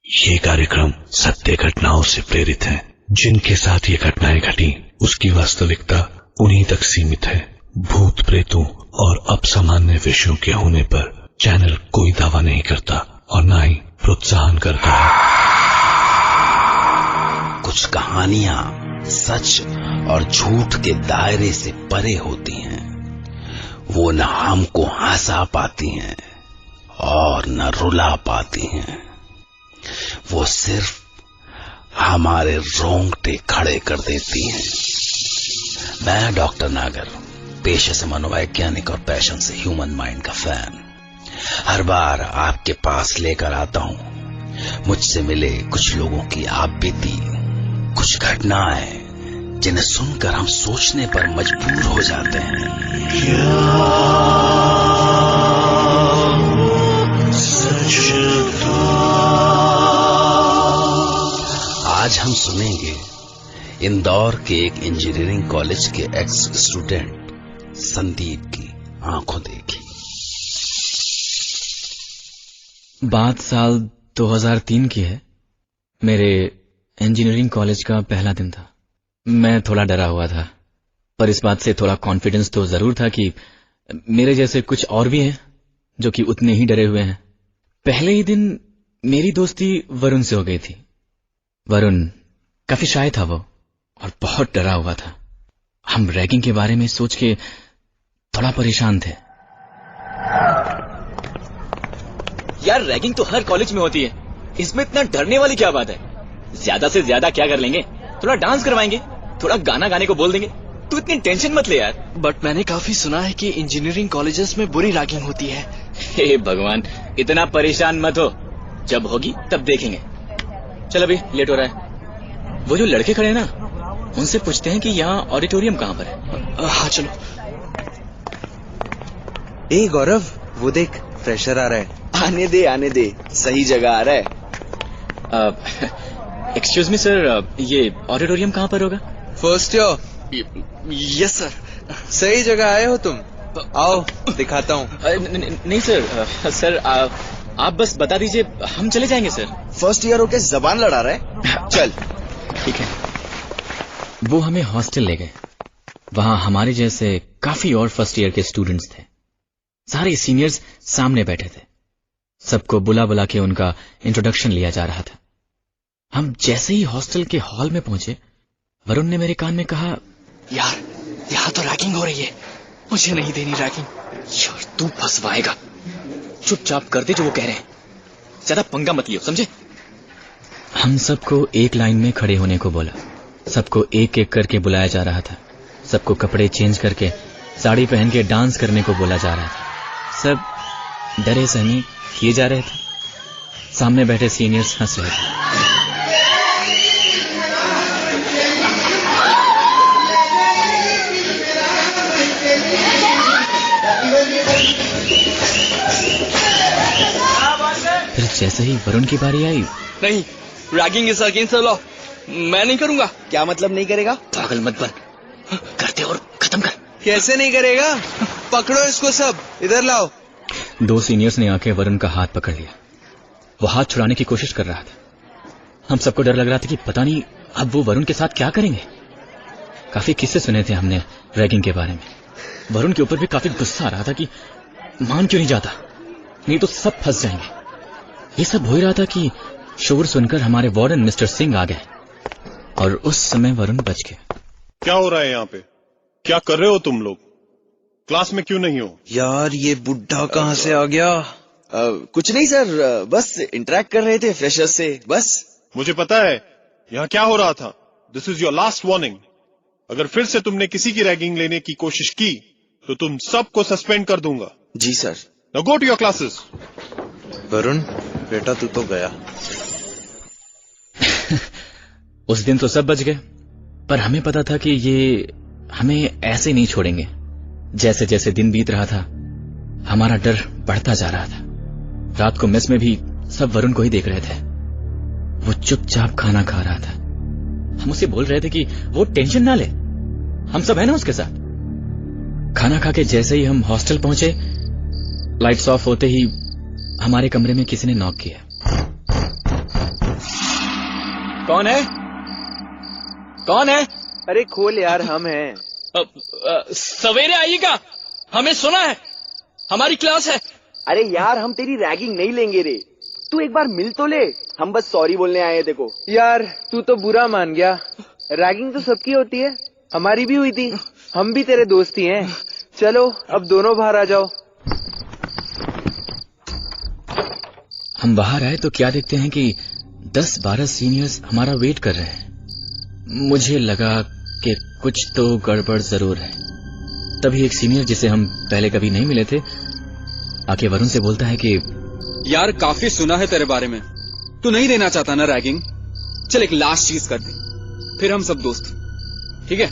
ये कार्यक्रम सत्य घटनाओं से प्रेरित है। जिनके साथ ये घटनाएं घटी उसकी वास्तविकता उन्हीं तक सीमित है। भूत प्रेतों और असामान्य विषयों के होने पर चैनल कोई दावा नहीं करता और न ही प्रोत्साहन करता है। कुछ कहानियां सच और झूठ के दायरे से परे होती हैं। वो न हमको हंसा पाती हैं और न रुला पाती हैं। वो सिर्फ हमारे रोंगटे खड़े कर देती हैं। मैं डॉक्टर नागर, पेशे से मनोवैज्ञानिक और पैशन से ह्यूमन माइंड का फैन, हर बार आपके पास लेकर आता हूं मुझसे मिले कुछ लोगों की आपबीती, कुछ घटनाएं जिन्हें सुनकर हम सोचने पर मजबूर हो जाते हैं। आज हम सुनेंगे इंदौर के एक इंजीनियरिंग कॉलेज के एक्स स्टूडेंट संदीप की आंखों देखी। बात साल 2003 की है। मेरे इंजीनियरिंग कॉलेज का पहला दिन था। मैं थोड़ा डरा हुआ था, पर इस बात से थोड़ा कॉन्फिडेंस तो जरूर था कि मेरे जैसे कुछ और भी हैं जो कि उतने ही डरे हुए हैं। पहले ही दिन मेरी दोस्ती वरुण से हो गई थी। वरुण काफी शाय था वो और बहुत डरा हुआ था। हम रैगिंग के बारे में सोच के थोड़ा परेशान थे। यार रैगिंग तो हर कॉलेज में होती है, इसमें इतना डरने वाली क्या बात है? ज्यादा से ज्यादा क्या कर लेंगे? थोड़ा डांस करवाएंगे, थोड़ा गाना गाने को बोल देंगे। तू इतनी टेंशन मत ले यार। बट मैंने काफी सुना है कि इंजीनियरिंग कॉलेजेस में बुरी रैगिंग होती है। हे भगवान, इतना परेशान मत हो, जब होगी तब देखेंगे। चल अभी लेट हो रहा है। वो जो लड़के खड़े हैं ना, उनसे पूछते हैं कि यहाँ ऑडिटोरियम कहाँ पर है। हाँ चलो। ए गौरव, वो देख फ्रेशर आ रहा है। आने दे, सही जगह आ रहा है। एक्सक्यूज मी सर, ये ऑडिटोरियम कहाँ पर होगा? First year. Yes sir. सही जगह आए हो तुम। आओ दिखाता हूँ। नहीं सर, सर आप बस बता दीजिए, हम चले जाएंगे सर। फर्स्ट ईयर होके जबान लड़ा रहा है। चल ठीक है। वो हमें हॉस्टल ले गए। वहां हमारे जैसे काफी और फर्स्ट ईयर के स्टूडेंट्स थे। सारे सीनियर्स सामने बैठे थे। सबको बुला बुला के उनका इंट्रोडक्शन लिया जा रहा था। हम जैसे ही हॉस्टल के हॉल में पहुंचे, वरुण ने मेरे कान में कहा, यार यहाँ तो रैगिंग हो रही है, मुझे नहीं देनी रैगिंग। यार तू फंसवाएगा, चुपचाप कर दे जो वो कह रहे हैं, ज्यादा पंगा मत लियो, समझे? हम सबको एक लाइन में खड़े होने को बोला। सबको एक एक करके बुलाया जा रहा था। सबको कपड़े चेंज करके साड़ी पहन के डांस करने को बोला जा रहा था। सब डरे सहमे किए जा रहे थे। सामने बैठे सीनियर्स हंस रहे थे। फिर जैसे ही वरुण की बारी आई, नहीं, ragging is against the law. मैं नहीं करूंगा। क्या मतलब नहीं करेगा? पागल मत बन, करते और खत्म कर। कैसे नहीं करेगा? पकड़ो इसको, सब इधर लाओ। दो सीनियर्स ने आके वरुण का हाथ पकड़ लिया। वो हाथ छुड़ाने की कोशिश कर रहा था। हम सबको डर लग रहा था कि पता नहीं अब वो वरुण के साथ क्या करेंगे। काफी किस्से सुने थे हमने रैगिंग के बारे में। वरुण के ऊपर भी काफी गुस्सा आ रहा था कि मान क्यों नहीं जाता, नहीं तो सब फंस जाएंगे। ये सब हो ही रहा था कि शोर सुनकर हमारे वार्डन मिस्टर सिंह आ गए और उस समय वरुण बच गए। क्या हो रहा है यहाँ पे? क्या कर रहे हो तुम लोग? क्लास में क्यों नहीं हो? यार ये बुढ़ा कहाँ से आ गया? कुछ नहीं सर, बस इंटरेक्ट कर रहे थे फ्रेशर्स से, बस। मुझे पता है यहाँ क्या हो रहा था। This is your last warning. अगर फिर से तुमने किसी की रैगिंग लेने की कोशिश की तो तुम सबको सस्पेंड कर दूंगा। जी sir. Now go to your classes. Varun बेटा, तू तो गया। उस दिन तो सब बच गए, पर हमें पता था कि ये हमें ऐसे नहीं छोड़ेंगे। जैसे जैसे दिन बीत रहा था, हमारा डर बढ़ता जा रहा था। रात को मेस में भी सब वरुण को ही देख रहे थे। वो चुपचाप खाना खा रहा था। हम उसे बोल रहे थे कि वो टेंशन ना ले, हम सब है ना उसके साथ। खाना खा के जैसे ही हम हॉस्टल पहुंचे, लाइट्स ऑफ होते ही हमारे कमरे में किसी ने नॉक किया। कौन है? कौन है? अरे खोल यार, हम हैं। सवेरे आइएगा, हमें सुना है, हमारी क्लास है। अरे यार, हम तेरी रैगिंग नहीं लेंगे रे, तू एक बार मिल तो ले। हम बस सॉरी बोलने आए थे को। यार तू तो बुरा मान गया। रैगिंग तो सबकी होती है, हमारी भी हुई थी। हम भी तेरे दोस्त ही हैं। चलो अब दोनों बाहर आ जाओ। हम बाहर आए तो क्या देखते हैं कि 10-12 सीनियर्स हमारा वेट कर रहे हैं। मुझे लगा कि कुछ तो गड़बड़ जरूर है। तभी एक सीनियर जिसे हम पहले कभी नहीं मिले थे आके वरुण से बोलता है कि यार काफी सुना है तेरे बारे में, तू नहीं देना चाहता ना रैगिंग। चल एक लास्ट चीज कर दे, फिर हम सब दोस्त, ठीक है?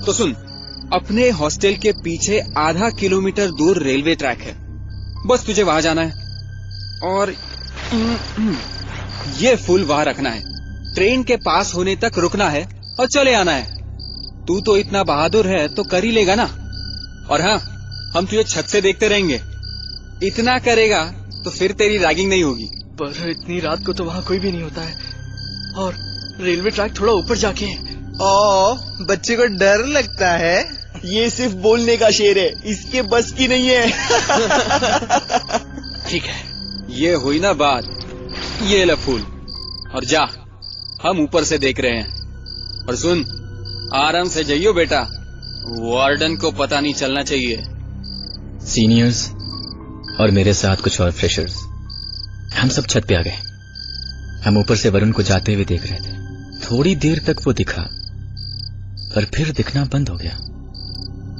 तो सुन, अपने हॉस्टल के पीछे आधा किलोमीटर दूर रेलवे ट्रैक है, बस तुझे वहां जाना है और ये फूल वहां रखना है। ट्रेन के पास होने तक रुकना है और चले आना है। तू तो इतना बहादुर है तो कर ही लेगा ना। और हाँ, हम तुझे छत से देखते रहेंगे। इतना करेगा तो फिर तेरी रैगिंग नहीं होगी। पर इतनी रात को तो वहाँ कोई भी नहीं होता है, और रेलवे ट्रैक थोड़ा ऊपर जाके है। ओ, बच्चे को डर लगता है। ये सिर्फ बोलने का शेर है, इसके बस की नहीं है। ठीक है, ये हुई ना बात। ये ले फूल और जा, हम ऊपर से देख रहे हैं। और सुन, आराम से जाइयो बेटा, वार्डन को पता नहीं चलना चाहिए। सीनियर्स और मेरे साथ कुछ और फ्रेशर्स, हम सब छत पे आ गए। हम ऊपर से वरुण को जाते हुए देख रहे थे। थोड़ी देर तक वो दिखा, पर फिर दिखना बंद हो गया।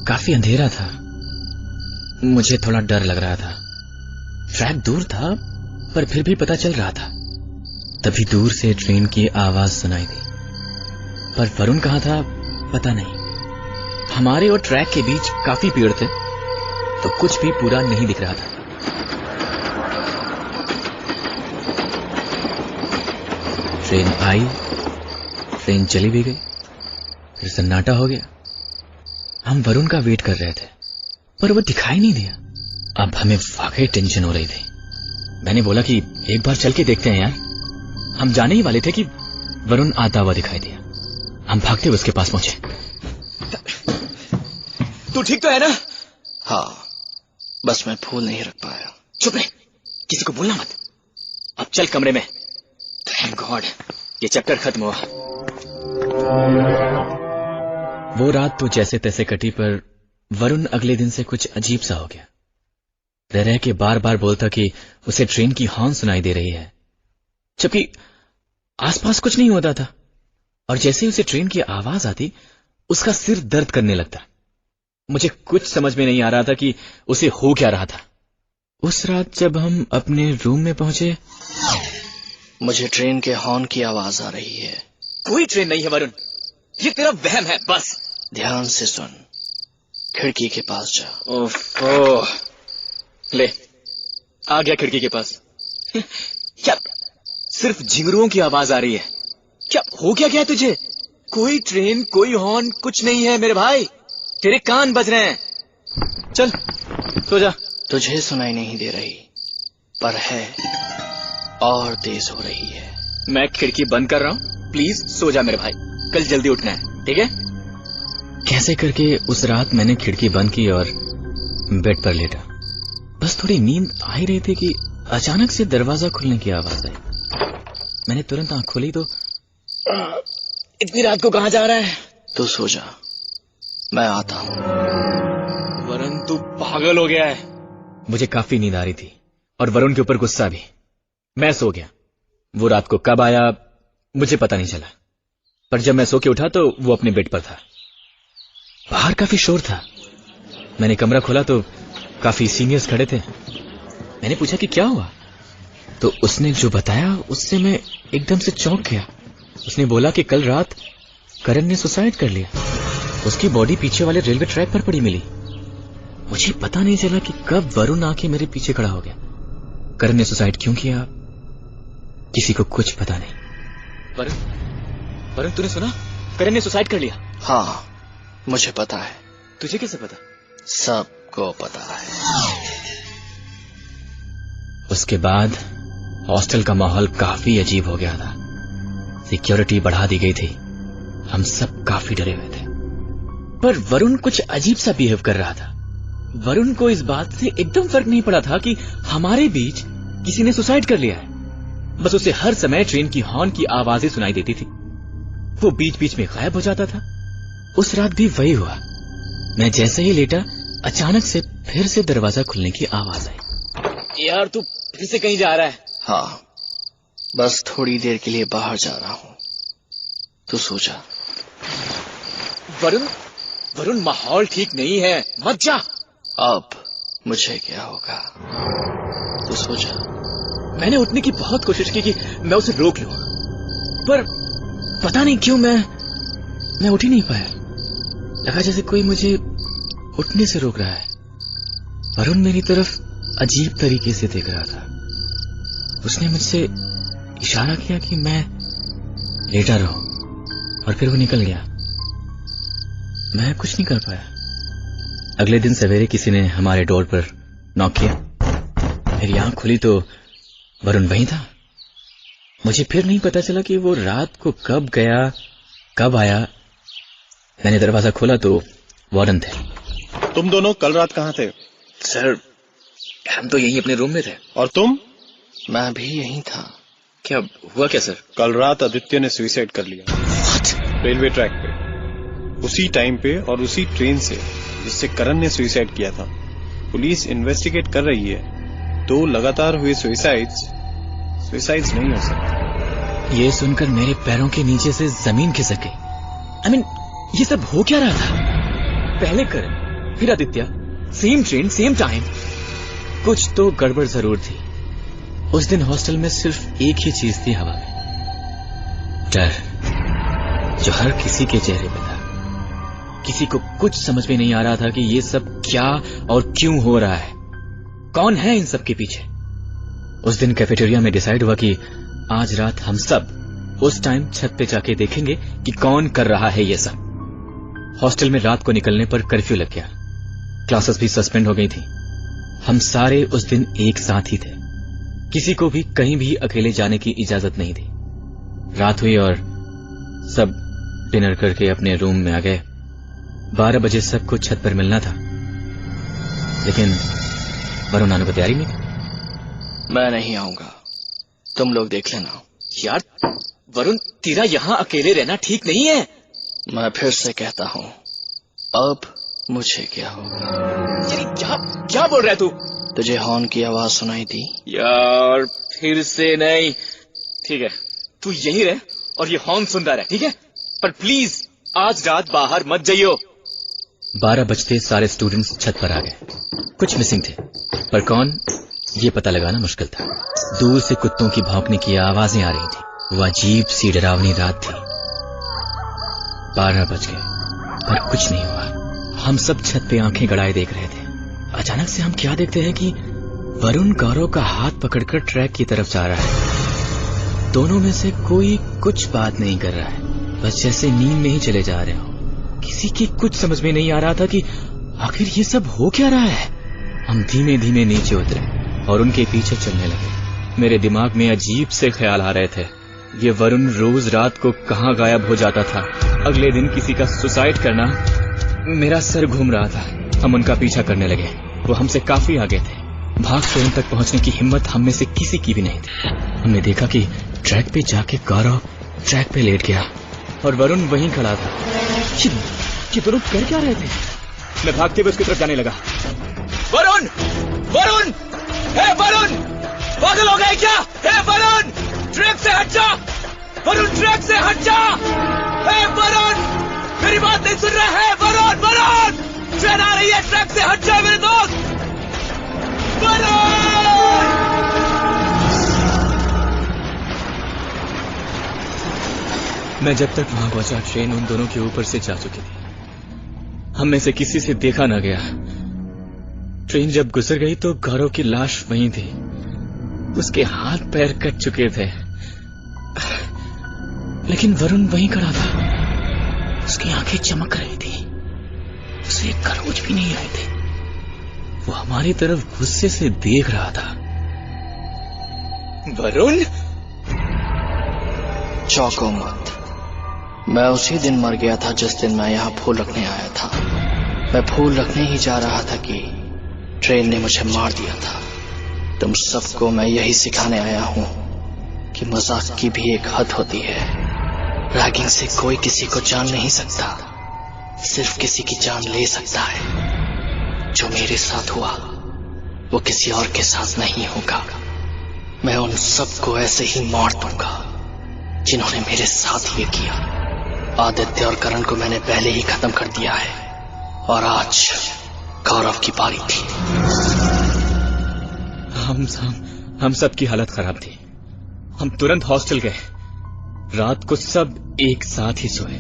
काफी अंधेरा था, मुझे थोड़ा डर लग रहा था। ट्रैक दूर था, पर फिर भी पता चल रहा था। तभी दूर से ट्रेन की आवाज सुनाई दी, पर वरुण कहाँ था पता नहीं। हमारे और ट्रैक के बीच काफी पेड़ थे, तो कुछ भी पूरा नहीं दिख रहा था। ट्रेन आई, ट्रेन चली भी गई, फिर सन्नाटा हो गया। हम वरुण का वेट कर रहे थे, पर वो दिखाई नहीं दिया। अब हमें वाकई टेंशन हो रही थी। मैंने बोला कि एक बार चल के देखते हैं यार। हम जाने ही वाले थे कि वरुण आता हुआ दिखाई दिया। हम भागते हुए उसके पास पहुंचे। तू ठीक तो है ना? हाँ, बस मैं फूल नहीं रख पाया। चुप रहे, किसी को बोलना मत। अब चल कमरे में। थैंक गॉड, ये चैप्टर खत्म हुआ। वो रात तो जैसे तैसे कटी, पर वरुण अगले दिन से कुछ अजीब सा हो गया। रह के बार बार बोलता कि उसे ट्रेन की हॉर्न सुनाई दे रही है, जबकि आसपास कुछ नहीं होता था। और जैसे ही उसे ट्रेन की आवाज आती, उसका सिर दर्द करने लगता। मुझे कुछ समझ में नहीं आ रहा था कि उसे हो क्या रहा था। उस रात जब हम अपने रूम में पहुंचे, मुझे ट्रेन के हॉर्न की आवाज आ रही है। कोई ट्रेन नहीं है वरुण, ये तेरा वहम है बस। ध्यान से सुन, खिड़की के पास जा। ओह, ले आ गया खिड़की के पास। क्या सिर्फ झिंगरुओं की आवाज आ रही है? क्या हो क्या गया तुझे? कोई ट्रेन, कोई हॉर्न, कुछ नहीं है मेरे भाई। तेरे कान बज रहे हैं। चल सो जा। तुझे सुनाई नहीं दे रही, पर है, और तेज हो रही है। मैं खिड़की बंद कर रहा हूँ, प्लीज सो जा मेरे भाई, कल जल्दी उठना है, ठीक है? कैसे करके उस रात मैंने खिड़की बंद की और बेड पर लेटा। बस थोड़ी नींद आ ही रही थी कि अचानक से दरवाजा खुलने की आवाज आई। मैंने तुरंत आंख खोली तो इतनी रात को कहाँ जा रहा है? तू सो जा, मैं आता हूँ। वरुण तू पागल हो गया है। मुझे काफी नींद आ रही थी और वरुण के ऊपर गुस्सा भी। मैं सो गया। वो रात को कब आया मुझे पता नहीं चला, पर जब मैं सो के उठा तो वो अपने बेड पर था। बाहर काफी शोर था। मैंने कमरा खोला तो काफी सीनियर्स खड़े थे। मैंने पूछा कि क्या हुआ, तो उसने जो बताया उससे मैं एकदम से चौंक गया। उसने बोला कि कल रात करण ने सुसाइड कर लिया। उसकी बॉडी पीछे वाले रेलवे ट्रैक पर पड़ी मिली। मुझे पता नहीं चला कि कब वरुण आके मेरे पीछे खड़ा हो गया। करण ने सुसाइड क्यों किया किसी को कुछ पता नहीं। वरुण तूने सुना? करण ने सुसाइड कर लिया? हाँ, मुझे पता है। तुझे कैसे पता? सबको पता है। उसके बाद हॉस्टल का माहौल काफी अजीब हो गया था। सिक्योरिटी बढ़ा दी गई थी। हम सब काफी डरे हुए थे, पर वरुण कुछ अजीब सा बिहेव कर रहा था। वरुण को इस बात से एकदम फर्क नहीं पड़ा था कि हमारे बीच किसी ने सुसाइड कर लिया है। बस उसे हर समय ट्रेन की हॉर्न की आवाजें सुनाई देती थी। वो बीच बीच में गायब हो जाता था। उस रात भी वही हुआ। मैं जैसे ही लेटा, अचानक से फिर से दरवाजा खुलने की आवाज आई। यार तू फिर से कहीं जा रहा है? हाँ, बस थोड़ी देर के लिए बाहर जा रहा हूँ। तू सो जा। वरुण, वरुण माहौल ठीक नहीं है, मत जा। अब मुझे क्या होगा? तू सो जा। मैंने उठने की बहुत कोशिश की कि मैं उसे रोक लूं, पर पता नहीं क्यों मैं उठ ही नहीं पाया। लगा जैसे कोई मुझे उठने से रोक रहा है। वरुण मेरी तरफ अजीब तरीके से देख रहा था। उसने मुझसे इशारा किया कि मैं लेटा रहूं, और फिर वो निकल गया। मैं कुछ नहीं कर पाया। अगले दिन सवेरे किसी ने हमारे डोर पर नॉक किया। मेरी आंख खुली तो वरुण वहीं था। मुझे फिर नहीं पता चला कि वो रात को कब गया, कब आया। मैंने दरवाजा खोला तो वार्डन थे। तुम दोनों कल रात कहाँ थे? सर, हम तो यहीं अपने रूम में थे। और तुम? मैं भी यहीं था। क्या हुआ क्या सर? कल रात आदित्य ने सुसाइड कर लिया। रेलवे ट्रैक पे, उसी टाइम पे और उसी ट्रेन से जिससे करण ने सुसाइड किया था। पुलिस इन्वेस्टिगेट कर रही है। तो लगातार हुए सुसाइड्स नहीं हो सकते। ये सुनकर मेरे पैरों के नीचे से जमीन खिसक गई। I mean, ये सब हो क्या रहा था? पहले करण, फिर Aditya, same train, same time. कुछ तो गड़बड़ जरूर थी। उस दिन हॉस्टल में सिर्फ एक ही चीज थी हवा में, डर, जो हर किसी के चेहरे पे था। किसी को कुछ समझ में नहीं आ रहा था कि ये सब क्या और क्यों हो रहा है। कौन है इन सब के पीछे? उस दिन कैफेटेरिया में डिसाइड हुआ कि आज रात हम सब उस टाइम छत पे जाके देखेंगे कि कौन कर रहा है ये सब। हॉस्टल में रात को निकलने पर कर्फ्यू लग गया। क्लासेस भी सस्पेंड हो गई थी। हम सारे उस दिन एक साथ ही थे। किसी को भी कहीं भी अकेले जाने की इजाजत नहीं थी। रात हुई और सब डिनर करके अपने रूम में आ गए। 12 बजे सबको छत पर मिलना था, लेकिन वरुण आने को तैयारी नहीं थी। मैं नहीं आऊंगा, तुम लोग देख लेना। यार वरुण, तेरा यहाँ अकेले रहना ठीक नहीं है। मैं फिर से कहता हूँ, अब मुझे क्या होगा? यार क्या बोल रहा है तू? तुझे हॉर्न की आवाज सुनाई दी? यार फिर से नहीं। ठीक है, तू यहीं रह और ये हॉर्न सुनता रह, ठीक है? पर प्लीज आज रात बाहर मत जाइयो। 12 बजते सारे स्टूडेंट्स छत पर आ गए। कुछ मिसिंग थे, पर कौन, ये पता लगाना मुश्किल था। दूर से कुत्तों की भौंकने की आवाजें आ रही थी। वो अजीब सी डरावनी रात थी। 12 बज गए, पर कुछ नहीं हुआ। हम सब छत पे आंखें गड़ाए देख रहे थे। अचानक से हम क्या देखते हैं कि वरुण गौरव का हाथ पकड़कर ट्रैक की तरफ जा रहा है। दोनों में से कोई कुछ बात नहीं कर रहा है, बस जैसे नींद में ही चले जा रहे हो। किसी की कुछ समझ में नहीं आ रहा था कि आखिर ये सब हो क्या रहा है। हम धीमे धीमे नीचे उतरे और उनके पीछे चलने लगे। मेरे दिमाग में अजीब से ख्याल आ रहे थे। ये वरुण रोज रात को कहाँ गायब हो जाता था। अगले दिन किसी का सुसाइड करना। मेरा सर घूम रहा था। हम उनका पीछा करने लगे। वो हमसे काफी आगे थे। भाग ट्रेन तक पहुंचने की हिम्मत हम में से किसी की भी नहीं थी। हमने देखा कि ट्रैक पे जाके गौरव ट्रैक पे लेट गया और वरुण वहीं खड़ा था। ये दोनों कर क्या रहे थे? मैं भागते हुए उसकी तरफ जाने लगा। वरुण! वरुण! हे वरुण! पागल हो गए क्या? हे वरुण! ट्रैक से हट जा! वरुण ट्रैक से हट जा! हे वरुण! मेरी बात नहीं सुन रहा है? वरुण! वरुण! ट्रेन आ रही है, ट्रैक से हट जा मेरे दोस्त! वरुण! मैं जब तक वहां पहुंचा, ट्रेन उन दोनों के ऊपर से जा चुकी थी। हम में से किसी से देखा न गया। ट्रेन जब गुजर गई तो गौरव की लाश वहीं थी। उसके हाथ पैर कट चुके थे, लेकिन वरुण वहीं खड़ा था। उसकी आंखें चमक रही थी। उसे खरोच भी नहीं आई थी। वो हमारी तरफ गुस्से से देख रहा था। वरुण, चौंको मत। मैं उसी दिन मर गया था जिस दिन मैं यहाँ फूल रखने आया था। मैं फूल रखने ही जा रहा था कि ट्रेन ने मुझे मार दिया था। तुम सबको मैं यही सिखाने आया हूँ कि मजाक की भी एक हद होती है। रैगिंग से कोई किसी को जान नहीं सकता, सिर्फ किसी की जान ले सकता है। जो मेरे साथ हुआ वो किसी और के साथ नहीं होगा। मैं उन सबको ऐसे ही मार दूंगा जिन्होंने मेरे साथ ये किया। आदित्य और करण को मैंने पहले ही खत्म कर दिया है और आज गौरव की बारी थी। हम सब की हालत खराब थी। हम तुरंत हॉस्टल गए। रात को सब एक साथ ही सोए।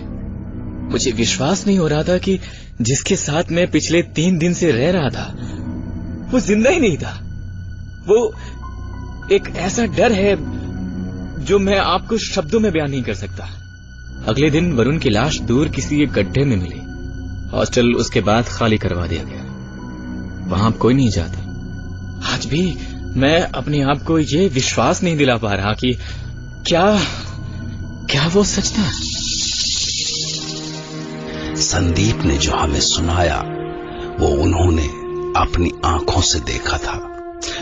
मुझे विश्वास नहीं हो रहा था कि जिसके साथ मैं पिछले 3 दिन से रह रहा था वो जिंदा ही नहीं था। वो एक ऐसा डर है जो मैं आपको शब्दों में बयान नहीं कर सकता। अगले दिन वरुण की लाश दूर किसी एक गड्ढे में मिली। हॉस्टल उसके बाद खाली करवा दिया गया। वहां कोई नहीं जाता। आज भी मैं अपने आप को ये विश्वास नहीं दिला पा रहा कि क्या वो सच था। संदीप ने जो हमें सुनाया वो उन्होंने अपनी आंखों से देखा था,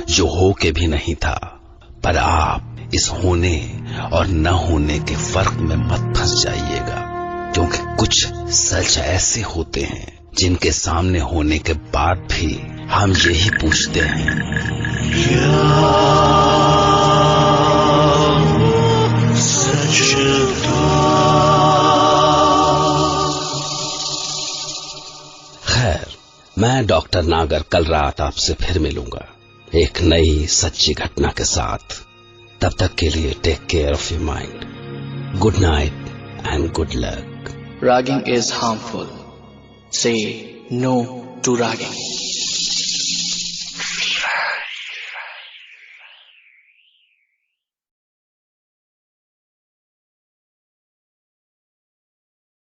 जो हो के भी नहीं था। पर आप इस होने और न होने के फर्क में मत फंस जाइएगा, क्योंकि कुछ सच ऐसे होते हैं जिनके सामने होने के बाद भी हम यही पूछते हैं, खैर, मैं डॉक्टर नागर कल रात आपसे फिर मिलूंगा एक नई सच्ची घटना के साथ। तब तक के लिए take care of your mind. Good night and good luck. Ragging is harmful. Say no to ragging.